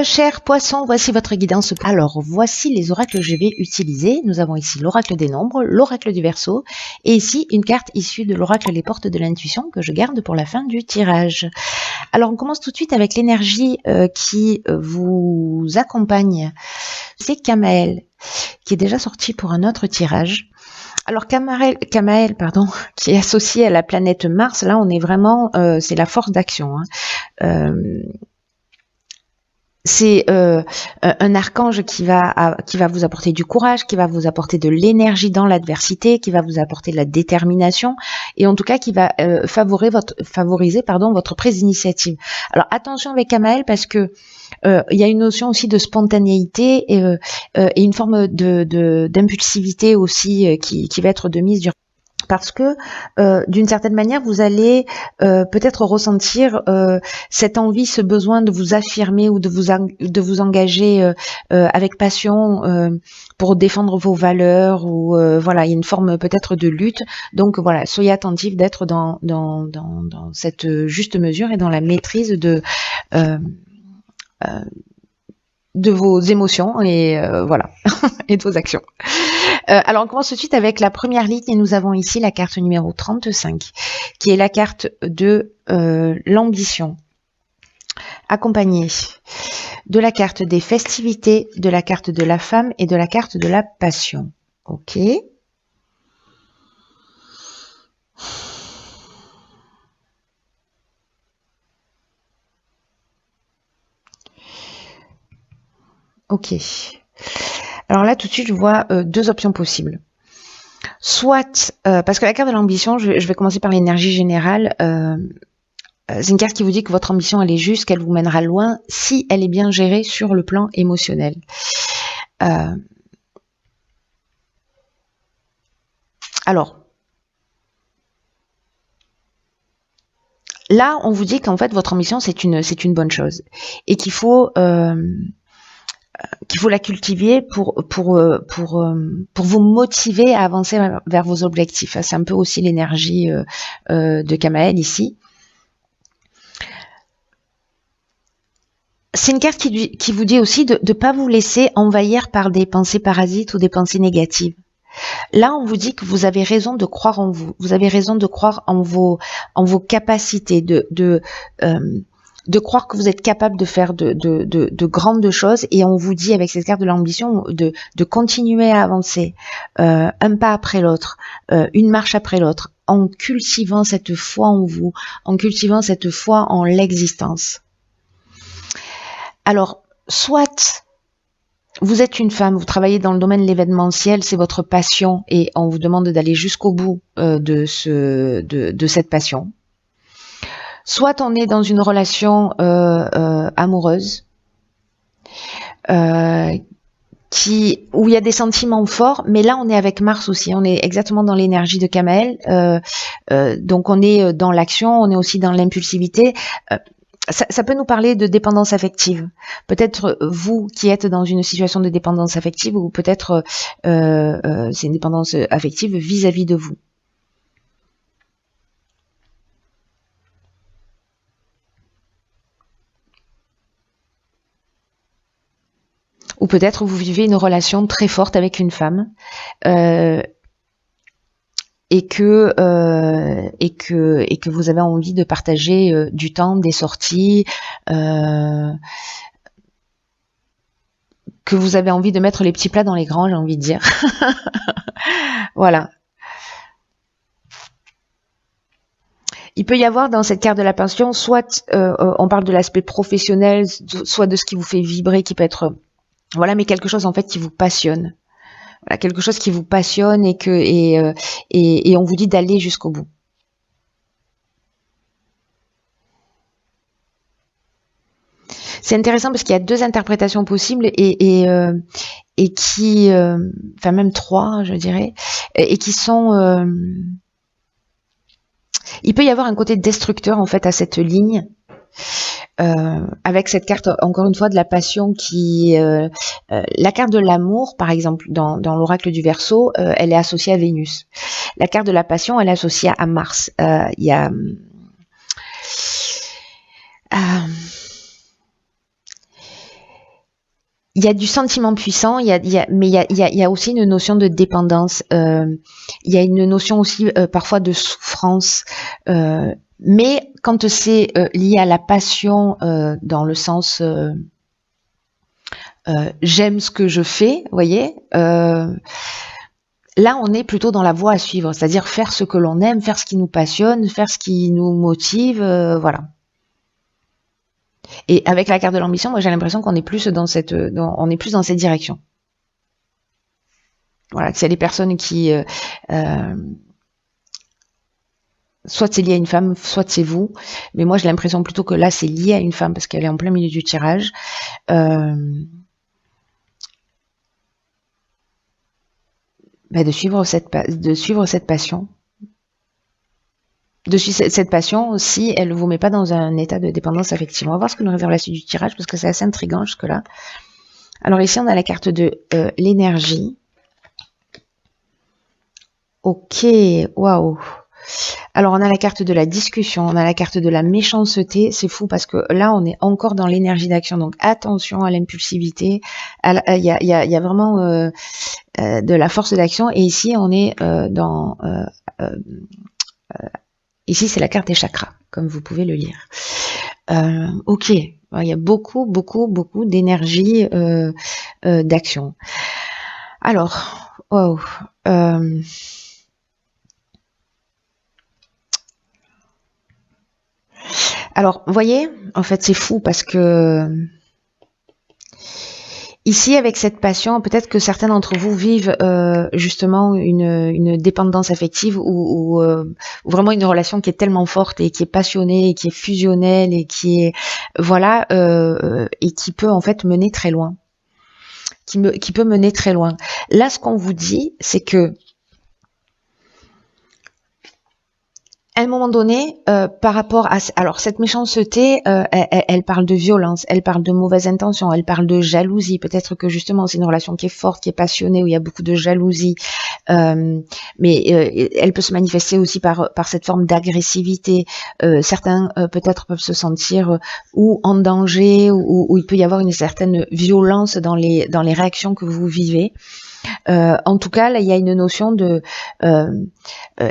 Chers poissons, voici votre guidance. Alors, voici les oracles que je vais utiliser. Nous avons ici l'oracle des nombres, l'oracle du Verseau, et ici une carte issue de l'oracle Les Portes de l'Intuition que je garde pour la fin du tirage. Alors, on commence tout de suite avec l'énergie qui vous accompagne. C'est Kamael, qui est déjà sorti pour un autre tirage. Alors Kamael, qui est associé à la planète Mars, là on est vraiment, c'est la force d'action. C'est un archange qui va vous apporter du courage, qui va vous apporter de l'énergie dans l'adversité, qui va vous apporter de la détermination, et en tout cas qui va favoriser votre prise d'initiative. Alors attention avec Kamael parce que il y a une notion aussi de spontanéité et une forme d'impulsivité aussi qui va être de mise sur. Parce que d'une certaine manière, vous allez peut-être ressentir cette envie, ce besoin de vous affirmer ou de vous engager avec passion pour défendre vos valeurs ou voilà, il y a une forme peut-être de lutte. Donc voilà, soyez attentifs d'être dans cette juste mesure et dans la maîtrise de vos émotions et voilà et de vos actions. Alors on commence tout de suite avec la première ligne et nous avons ici la carte numéro 35 qui est la carte de l'ambition, accompagnée de la carte des festivités, de la carte de la femme et de la carte de la passion. Ok. Ok. Alors là, tout de suite, je vois deux options possibles. Soit, parce que la carte de l'ambition, je vais commencer par l'énergie générale. C'est une carte qui vous dit que votre ambition, elle est juste, qu'elle vous mènera loin, si elle est bien gérée sur le plan émotionnel. Alors, là, on vous dit qu'en fait, votre ambition, c'est une bonne chose. Et qu'il faut la cultiver pour vous motiver à avancer vers vos objectifs. C'est un peu aussi l'énergie de Kamael ici. C'est une carte qui vous dit aussi de ne pas vous laisser envahir par des pensées parasites ou des pensées négatives. Là, on vous dit que vous avez raison de croire en vous. Vous avez raison de croire en vos capacités, de croire que vous êtes capable de faire de grandes choses. Et on vous dit avec cette carte de l'ambition de continuer à avancer un pas après l'autre, une marche après l'autre, en cultivant cette foi en vous, en cultivant cette foi en l'existence. Alors, soit vous êtes une femme, vous travaillez dans le domaine de l'événementiel, c'est votre passion et on vous demande d'aller jusqu'au bout de cette passion. Soit on est dans une relation amoureuse où il y a des sentiments forts, mais là on est avec Mars aussi, on est exactement dans l'énergie de Kamael, donc on est dans l'action, on est aussi dans l'impulsivité. Ça peut nous parler de dépendance affective. Peut-être vous qui êtes dans une situation de dépendance affective ou peut-être c'est une dépendance affective vis-à-vis de vous. Ou peut-être vous vivez une relation très forte avec une femme et que vous avez envie de partager du temps, des sorties, que vous avez envie de mettre les petits plats dans les grands, j'ai envie de dire. Voilà. Il peut y avoir dans cette carte de la passion, soit on parle de l'aspect professionnel, soit de ce qui vous fait vibrer, qui peut être, voilà, mais quelque chose en fait qui vous passionne. Voilà, quelque chose qui vous passionne et on vous dit d'aller jusqu'au bout. C'est intéressant parce qu'il y a deux interprétations possibles et qui, enfin même trois, je dirais, et qui sont. Il peut y avoir un côté destructeur en fait à cette ligne. Avec cette carte, encore une fois, de la passion qui... la carte de l'amour, par exemple, dans l'oracle du Verseau, elle est associée à Vénus. La carte de la passion, elle est associée à Mars. Il y a... il y a du sentiment puissant, mais il y a aussi une notion de dépendance. Il y a une notion aussi parfois de souffrance. Mais quand c'est lié à la passion, dans le sens j'aime ce que je fais, vous voyez, là on est plutôt dans la voie à suivre, c'est-à-dire faire ce que l'on aime, faire ce qui nous passionne, faire ce qui nous motive, voilà. Et avec la carte de l'ambition, moi j'ai l'impression qu'on est plus dans cette direction. Voilà, que c'est les personnes qui soit c'est lié à une femme, soit c'est vous. Mais moi j'ai l'impression plutôt que là c'est lié à une femme parce qu'elle est en plein milieu du tirage. De suivre cette passion. De suivre cette passion si elle ne vous met pas dans un état de dépendance affective. On va voir ce que nous réserve la suite du tirage parce que c'est assez intriguant jusque-là. Alors ici on a la carte de l'énergie. Ok, waouh. Alors on a la carte de la discussion, on a la carte de la méchanceté, c'est fou parce que là on est encore dans l'énergie d'action, donc attention à l'impulsivité, il y a vraiment de la force d'action, et ici on est ici c'est la carte des chakras, comme vous pouvez le lire. Ok, il y a beaucoup d'énergie d'action. Alors, wow. Alors, vous voyez, en fait, c'est fou parce que ici, avec cette passion, peut-être que certains d'entre vous vivent justement une dépendance affective ou vraiment une relation qui est tellement forte et qui est passionnée et qui est fusionnelle et qui est voilà et qui peut en fait mener très loin, qui peut mener très loin. Là, ce qu'on vous dit, c'est que à un moment donné, par rapport à... Alors, cette méchanceté, elle parle de violence, elle parle de mauvaise intention, elle parle de jalousie. Peut-être que justement, c'est une relation qui est forte, qui est passionnée, où il y a beaucoup de jalousie. Mais elle peut se manifester aussi par cette forme d'agressivité. Certains, peut-être, peuvent se sentir ou en danger, ou il peut y avoir une certaine violence dans les réactions que vous vivez. En tout cas, là, il y a une notion de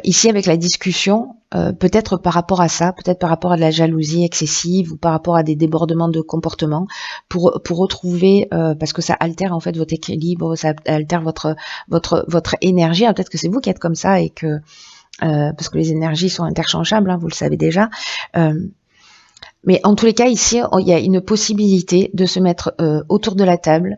ici avec la discussion, peut-être par rapport à ça, peut-être par rapport à de la jalousie excessive ou par rapport à des débordements de comportement, pour retrouver, parce que ça altère en fait votre équilibre, ça altère votre énergie. Peut-être que c'est vous qui êtes comme ça et que parce que les énergies sont interchangeables, hein, vous le savez déjà. Mais en tous les cas, ici, il y a une possibilité de se mettre autour de la table.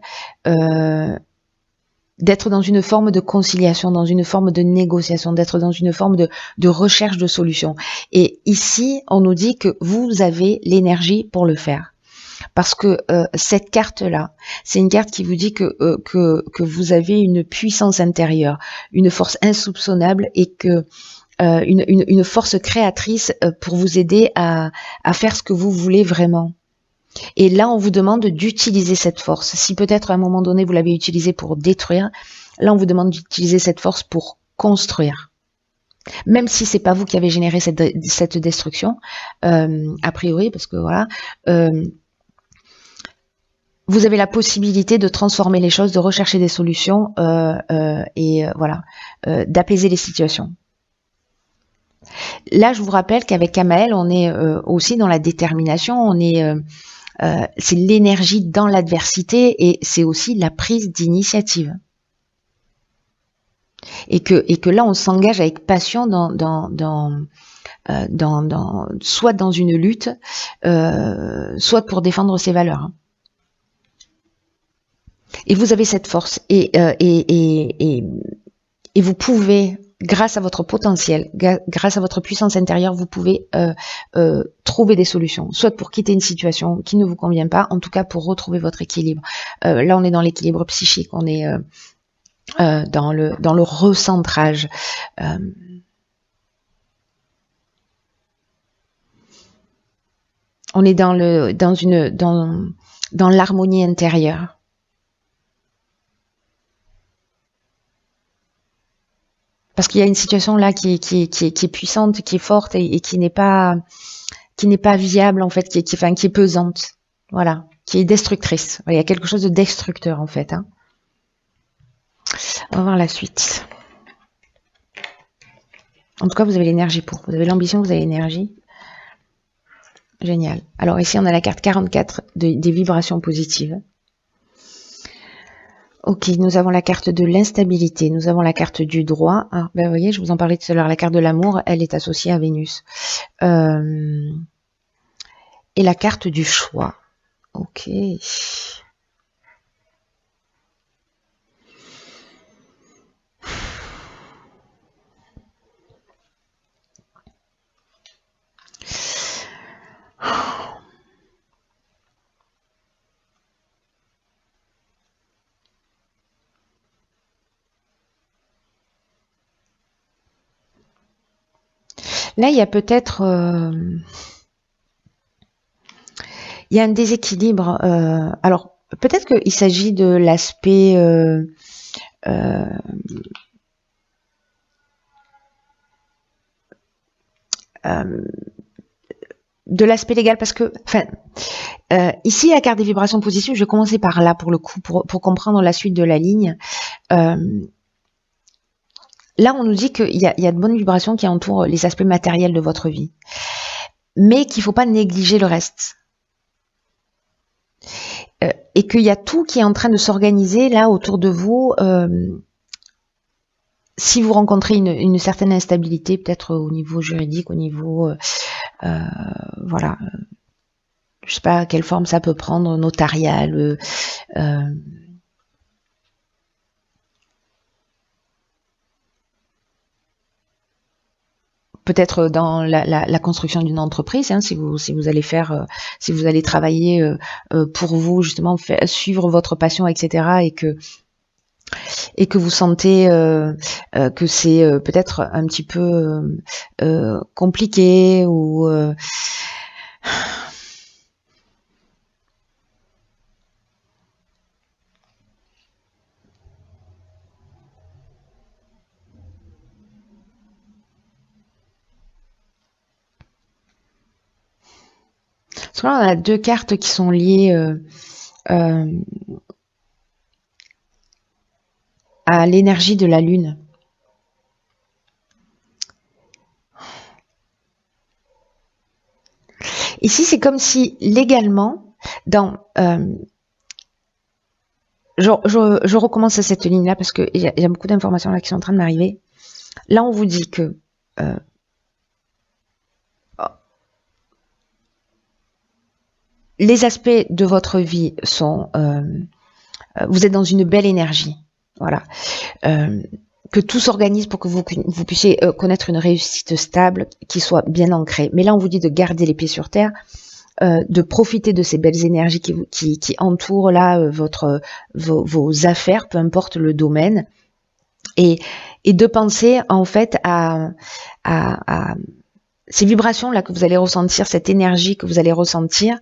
D'être dans une forme de conciliation, dans une forme de négociation, d'être dans une forme de recherche de solutions. Et ici, on nous dit que vous avez l'énergie pour le faire. Parce que cette carte-là, c'est une carte qui vous dit que vous avez une puissance intérieure, une force insoupçonnable et que une force créatrice pour vous aider à faire ce que vous voulez vraiment. Et là, on vous demande d'utiliser cette force. Si peut-être à un moment donné, vous l'avez utilisée pour détruire, là, on vous demande d'utiliser cette force pour construire. Même si c'est pas vous qui avez généré cette destruction, a priori, parce que voilà, vous avez la possibilité de transformer les choses, de rechercher des solutions et voilà, d'apaiser les situations. Là, je vous rappelle qu'avec Kamael, on est aussi dans la détermination, on est c'est l'énergie dans l'adversité et c'est aussi la prise d'initiative. Et que là, on s'engage avec passion soit dans une lutte, soit pour défendre ses valeurs. Et vous avez cette force et vous pouvez, grâce à votre potentiel, grâce à votre puissance intérieure, vous pouvez trouver des solutions, soit pour quitter une situation qui ne vous convient pas, en tout cas pour retrouver votre équilibre. Là, on est dans l'équilibre psychique, on est dans le recentrage. On est dans l'harmonie intérieure. Parce qu'il y a une situation là qui est puissante, qui est forte et qui n'est pas viable en fait, qui est pesante. Voilà. qui est destructrice. Il y a quelque chose de destructeur en fait. Hein. On va voir la suite. En tout cas, vous avez l'énergie pour. Vous avez l'ambition, vous avez l'énergie. Génial. Alors ici, on a la carte 44 des vibrations positives. Ok, nous avons la carte de l'instabilité, nous avons la carte du droit. Ah, ben vous voyez, je vous en parlais tout à l'heure, la carte de l'amour, elle est associée à Vénus. Et la carte du choix. Ok. Là, il y a peut-être... il y a un déséquilibre. Alors, peut-être qu'il s'agit de l'aspect... de l'aspect légal, parce que... Enfin, ici, la carte des vibrations positives, je vais commencer par là, pour le coup, pour comprendre la suite de la ligne. Là, on nous dit qu'il y a de bonnes vibrations qui entourent les aspects matériels de votre vie, mais qu'il ne faut pas négliger le reste. Et qu'il y a tout qui est en train de s'organiser là autour de vous. Si vous rencontrez une certaine instabilité, peut-être au niveau juridique, au niveau... voilà. Je ne sais pas quelle forme ça peut prendre, notariale... peut-être dans la construction d'une entreprise, hein, si vous allez faire, si vous allez travailler pour vous, justement, suivre votre passion, etc., et que vous sentez que c'est peut-être un petit peu compliqué ou parce que là, on a deux cartes qui sont liées à l'énergie de la Lune. Ici, c'est comme si légalement, dans je recommence à cette ligne-là parce qu'il y a beaucoup d'informations là qui sont en train de m'arriver. Là, on vous dit que les aspects de votre vie sont... vous êtes dans une belle énergie. Voilà. Que tout s'organise pour que vous puissiez connaître une réussite stable qui soit bien ancrée. Mais là, on vous dit de garder les pieds sur terre, de profiter de ces belles énergies qui entourent là vos affaires, peu importe le domaine, et de penser en fait à ces vibrations là que vous allez ressentir, cette énergie que vous allez ressentir,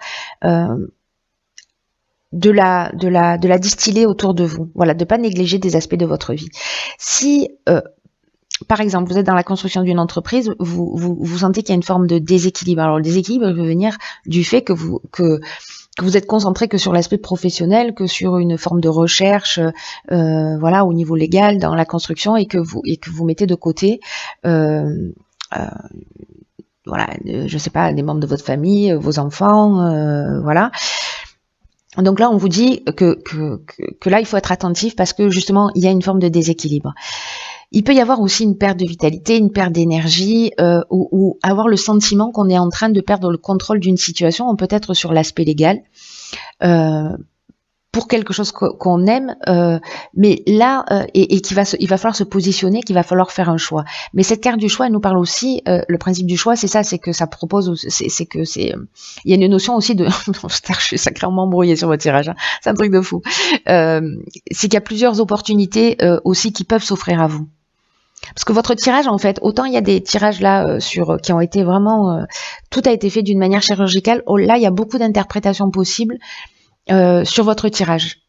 de la distiller autour de vous. Voilà, de pas négliger des aspects de votre vie. Si par exemple, vous êtes dans la construction d'une entreprise, vous sentez qu'il y a une forme de déséquilibre. Alors le déséquilibre peut venir du fait que vous êtes concentré que sur l'aspect professionnel, que sur une forme de recherche, voilà, au niveau légal dans la construction, et que vous mettez de côté, voilà, je sais pas, des membres de votre famille, vos enfants, voilà. Donc là, on vous dit que là, il faut être attentif parce que justement, il y a une forme de déséquilibre. Il peut y avoir aussi une perte de vitalité, une perte d'énergie, ou avoir le sentiment qu'on est en train de perdre le contrôle d'une situation. On peut être sur l'aspect légal, pour quelque chose qu'on aime, mais là, et il va falloir se positionner, qu'il va falloir faire un choix. Mais cette carte du choix, elle nous parle aussi, le principe du choix, c'est ça, c'est que ça propose, il y a une notion aussi de, je suis sacrément embrouillée sur votre tirage, hein, c'est un truc de fou. C'est qu'il y a plusieurs opportunités aussi qui peuvent s'offrir à vous. Parce que votre tirage, en fait, autant il y a des tirages là qui ont été vraiment, tout a été fait d'une manière chirurgicale. Oh, là, il y a beaucoup d'interprétations possibles sur votre tirage.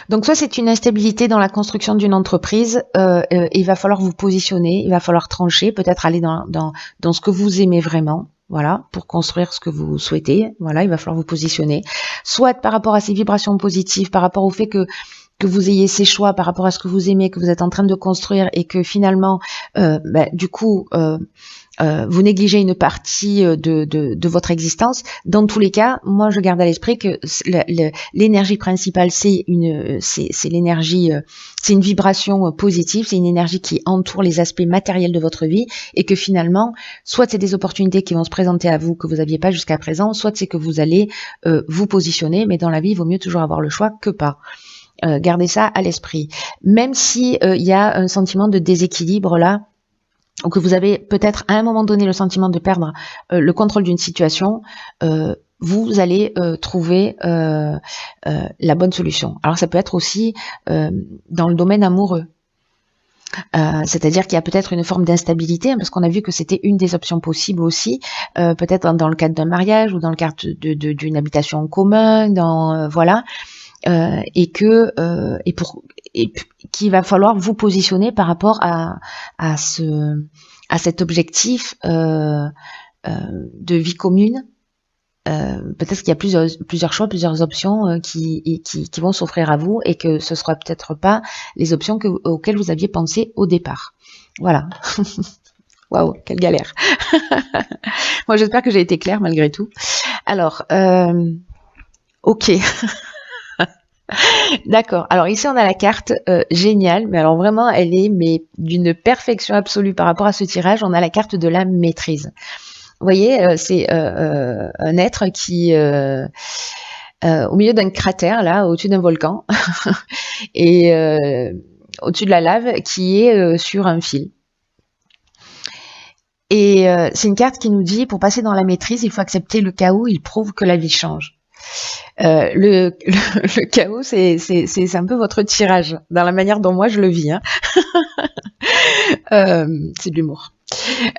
Donc soit c'est une instabilité dans la construction d'une entreprise, il va falloir vous positionner, il va falloir trancher, peut-être aller dans ce que vous aimez vraiment, voilà, pour construire ce que vous souhaitez, voilà, il va falloir vous positionner. Soit par rapport à ces vibrations positives, par rapport au fait que vous ayez ces choix par rapport à ce que vous aimez, que vous êtes en train de construire et que finalement, du coup, vous négligez une partie de votre existence. Dans tous les cas, moi je garde à l'esprit que l'énergie principale, c'est l'énergie, c'est une vibration positive, c'est une énergie qui entoure les aspects matériels de votre vie et que finalement, soit c'est des opportunités qui vont se présenter à vous que vous n'aviez pas jusqu'à présent, soit c'est que vous allez vous positionner, mais dans la vie, il vaut mieux toujours avoir le choix que pas. Gardez ça à l'esprit. Même si il y a un sentiment de déséquilibre là, ou que vous avez peut-être à un moment donné le sentiment de perdre le contrôle d'une situation, vous allez trouver la bonne solution. Alors ça peut être aussi dans le domaine amoureux. C'est-à-dire qu'il y a peut-être une forme d'instabilité, parce qu'on a vu que c'était une des options possibles aussi, peut-être dans le cadre d'un mariage ou dans le cadre d'une habitation en commun, voilà. Et qu'il va falloir vous positionner par rapport à cet objectif de vie commune. Peut-être qu'il y a plusieurs choix, plusieurs options qui vont s'offrir à vous et que ce sera peut-être pas les options auxquelles vous aviez pensé au départ. Voilà. Waouh, quelle galère. Moi, j'espère que j'ai été claire malgré tout. Alors, ok. D'accord. Alors ici on a la carte géniale, mais alors vraiment elle est d'une perfection absolue par rapport à ce tirage. On a la carte de la maîtrise. Vous voyez, c'est un être qui au milieu d'un cratère là, au-dessus d'un volcan, et au-dessus de la lave, qui est sur un fil. Et c'est une carte qui nous dit, pour passer dans la maîtrise, il faut accepter le chaos. Il prouve que la vie change. Le chaos, c'est un peu votre tirage, dans la manière dont moi je le vis. Hein. C'est de l'humour.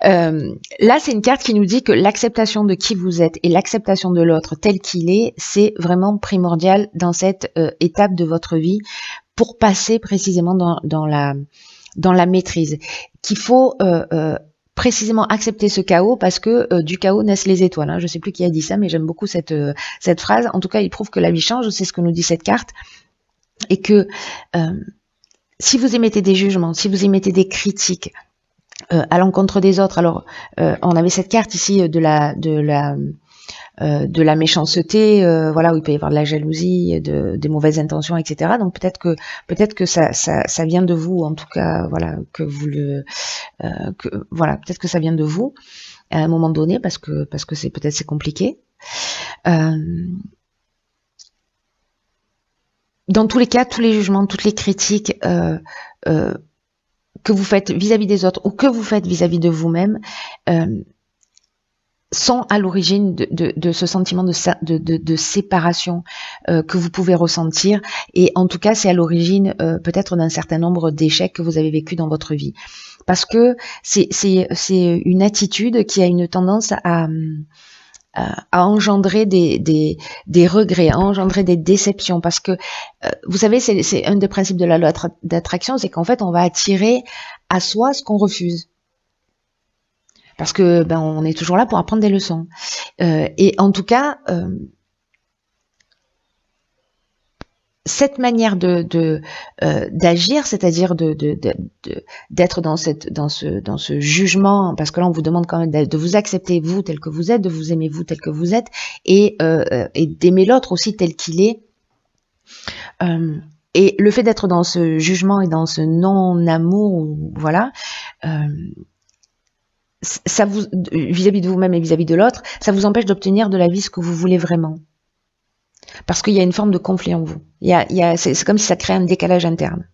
Là, c'est une carte qui nous dit que l'acceptation de qui vous êtes et l'acceptation de l'autre tel qu'il est, c'est vraiment primordial dans cette étape de votre vie pour passer précisément dans la maîtrise. Qu'il faut précisément accepter ce chaos parce que du chaos naissent les étoiles. Hein. Je ne sais plus qui a dit ça, mais j'aime beaucoup cette phrase. En tout cas, il prouve que la vie change, c'est ce que nous dit cette carte. Et que si vous émettez des jugements, si vous émettez des critiques à l'encontre des autres, alors on avait cette carte ici de la méchanceté, voilà, où il peut y avoir de la jalousie, des mauvaises intentions, etc. Donc peut-être que ça vient de vous, en tout cas, voilà, que vous voilà, peut-être que ça vient de vous à un moment donné, parce que c'est compliqué. Dans tous les cas, tous les jugements, toutes les critiques que vous faites vis-à-vis des autres ou que vous faites vis-à-vis de vous-même sont à l'origine de ce sentiment de séparation que vous pouvez ressentir, et en tout cas c'est à l'origine peut-être d'un certain nombre d'échecs que vous avez vécu dans votre vie, parce que c'est une attitude qui a une tendance à engendrer des regrets, à engendrer des déceptions, parce que vous savez, c'est un des principes de la loi d'attraction, c'est qu'en fait on va attirer à soi ce qu'on refuse. Parce que on est toujours là pour apprendre des leçons. Et en tout cas, cette manière d'agir, c'est-à-dire d'être dans ce jugement, parce que là on vous demande quand même de vous accepter vous tel que vous êtes, de vous aimer vous tel que vous êtes, et d'aimer l'autre aussi tel qu'il est. Et le fait d'être dans ce jugement et dans ce non-amour, voilà. Ça vous, vis-à-vis de vous-même et vis-à-vis de l'autre, ça vous empêche d'obtenir de la vie ce que vous voulez vraiment. Parce qu'il y a une forme de conflit en vous. C'est comme si ça crée un décalage interne.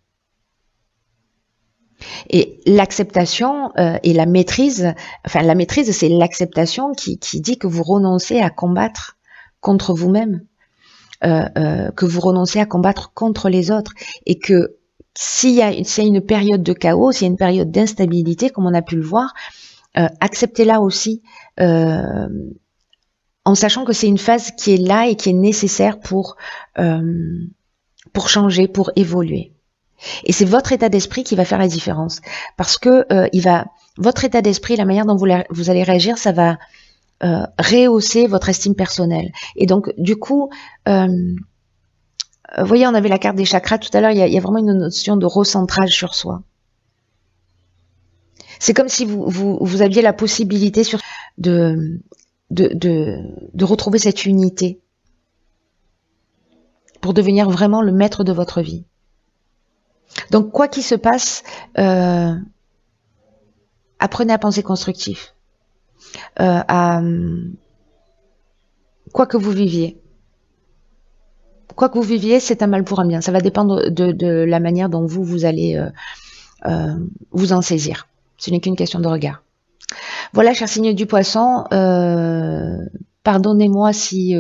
Et l'acceptation et la maîtrise, enfin la maîtrise, c'est l'acceptation qui dit que vous renoncez à combattre contre vous-même, que vous renoncez à combattre contre les autres, et que s'il y a une période de chaos, s'il y a une période d'instabilité, comme on a pu le voir, acceptez-la aussi, en sachant que c'est une phase qui est là et qui est nécessaire pour pour changer, pour évoluer. Et c'est votre état d'esprit qui va faire la différence. Parce que votre état d'esprit, la manière dont vous allez réagir, ça va rehausser votre estime personnelle. Et donc, du coup, vous voyez, on avait la carte des chakras tout à l'heure, il y a vraiment une notion de recentrage sur soi. C'est comme si vous aviez la possibilité de retrouver cette unité pour devenir vraiment le maître de votre vie. Donc, quoi qu'il se passe, apprenez à penser constructif. Quoi que vous viviez. Quoi que vous viviez, c'est un mal pour un bien. Ça va dépendre de la manière dont vous allez vous en saisir. Ce n'est qu'une question de regard. Voilà, cher signe du poisson, pardonnez-moi si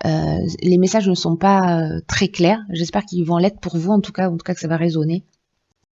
les messages ne sont pas très clairs. J'espère qu'ils vont l'être pour vous, en tout cas que ça va résonner.